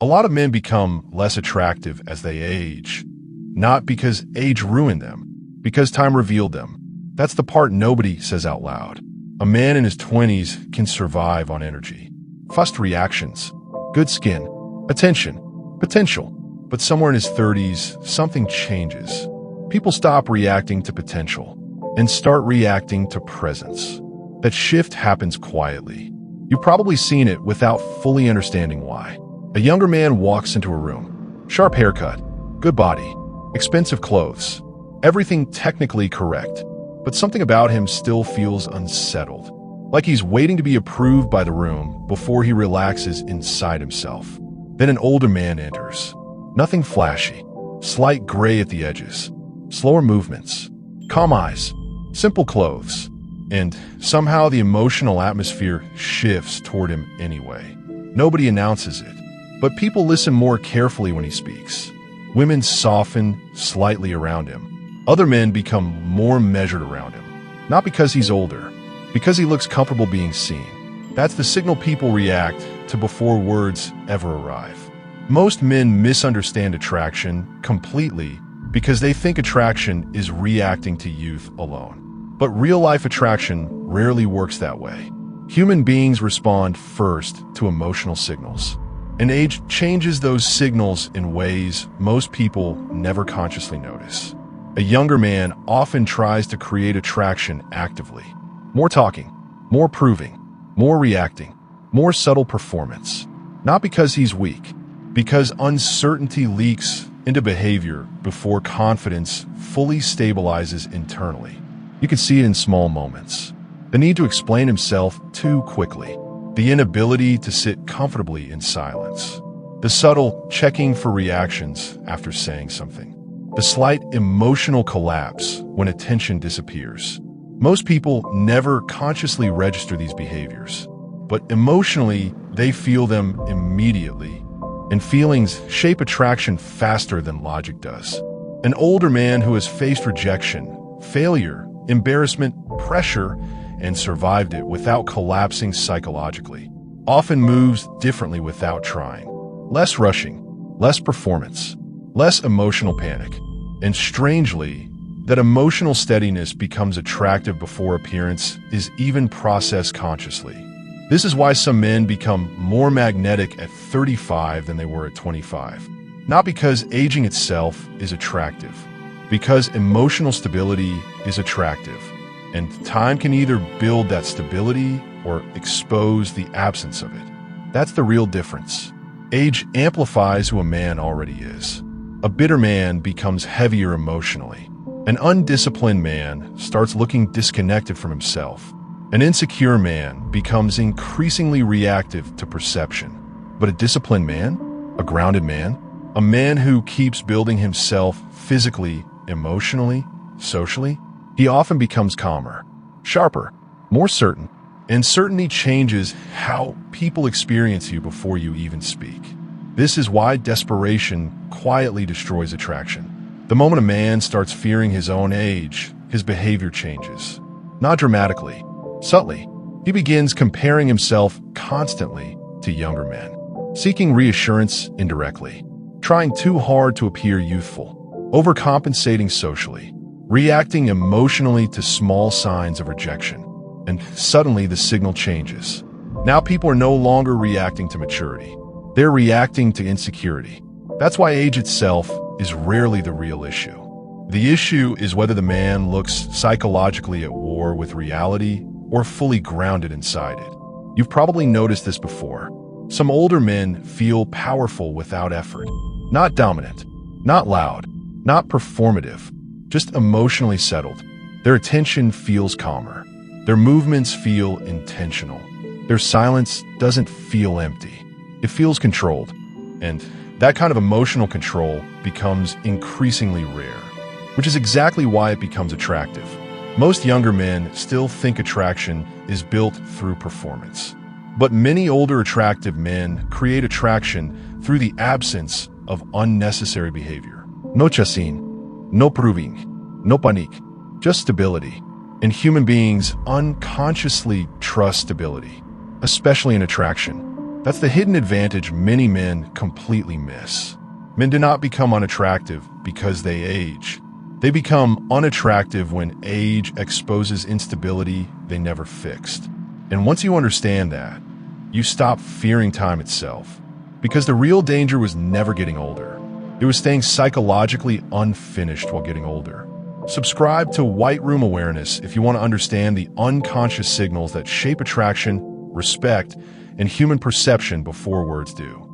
A lot of men become less attractive as they age, not because age ruined them, because time revealed them. That's the part nobody says out loud. A man in his 20s can survive on energy, fast reactions, good skin, attention, potential. But somewhere in his 30s, something changes. People stop reacting to potential and start reacting to presence. That shift happens quietly. You've probably seen it without fully understanding why. A younger man walks into a room. Sharp haircut, good body, expensive clothes, everything technically correct. But something about him still feels unsettled, like he's waiting to be approved by the room before he relaxes inside himself. Then an older man enters. Nothing flashy, slight gray at the edges, slower movements, calm eyes, simple clothes, and somehow the emotional atmosphere shifts toward him anyway. Nobody announces it, but people listen more carefully when he speaks. Women soften slightly around him. Other men become more measured around him, not because he's older, because he looks comfortable being seen. That's the signal people react to before words ever arrive. Most men misunderstand attraction completely because they think attraction is reacting to youth alone. But real-life attraction rarely works that way. Human beings respond first to emotional signals, and age changes those signals in ways most people never consciously notice. A younger man often tries to create attraction actively. More talking, more proving, more reacting, more subtle performance. Not because he's weak, because uncertainty leaks into behavior before confidence fully stabilizes internally. You can see it in small moments. The need to explain himself too quickly. The inability to sit comfortably in silence. The subtle checking for reactions after saying something. The slight emotional collapse when attention disappears. Most people never consciously register these behaviors, but emotionally, they feel them immediately. And feelings shape attraction faster than logic does. An older man who has faced rejection, failure, embarrassment, pressure, and survived it without collapsing psychologically, often moves differently without trying. Less rushing, less performance, less emotional panic. And strangely, that emotional steadiness becomes attractive before appearance is even processed consciously. This is why some men become more magnetic at 35 than they were at 25. Not because aging itself is attractive, because emotional stability is attractive. And time can either build that stability or expose the absence of it. That's the real difference. Age amplifies who a man already is. A bitter man becomes heavier emotionally. An undisciplined man starts looking disconnected from himself. An insecure man becomes increasingly reactive to perception. But a disciplined man, a grounded man, a man who keeps building himself physically, emotionally, socially, he often becomes calmer, sharper, more certain. And certainty changes how people experience you before you even speak. This is why desperation quietly destroys attraction. The moment a man starts fearing his own age, his behavior changes. Not dramatically, subtly. He begins comparing himself constantly to younger men, seeking reassurance indirectly, trying too hard to appear youthful, overcompensating socially, reacting emotionally to small signs of rejection. And suddenly the signal changes. Now people are no longer reacting to maturity. They're reacting to insecurity. That's why age itself is rarely the real issue. The issue is whether the man looks psychologically at war with reality or fully grounded inside it. You've probably noticed this before. Some older men feel powerful without effort. Not dominant, not loud, not performative, just emotionally settled. Their attention feels calmer. Their movements feel intentional. Their silence doesn't feel empty. It feels controlled. And that kind of emotional control becomes increasingly rare, which is exactly why it becomes attractive. Most younger men still think attraction is built through performance. But many older attractive men create attraction through the absence of unnecessary behavior. No chasing, no proving, no panique, just stability. And human beings unconsciously trust stability, especially in attraction. That's the hidden advantage many men completely miss. Men do not become unattractive because they age. They become unattractive when age exposes instability they never fixed. And once you understand that, you stop fearing time itself. Because the real danger was never getting older. It was staying psychologically unfinished while getting older. Subscribe to White Room Awareness if you want to understand the unconscious signals that shape attraction, respect, and human perception before words do.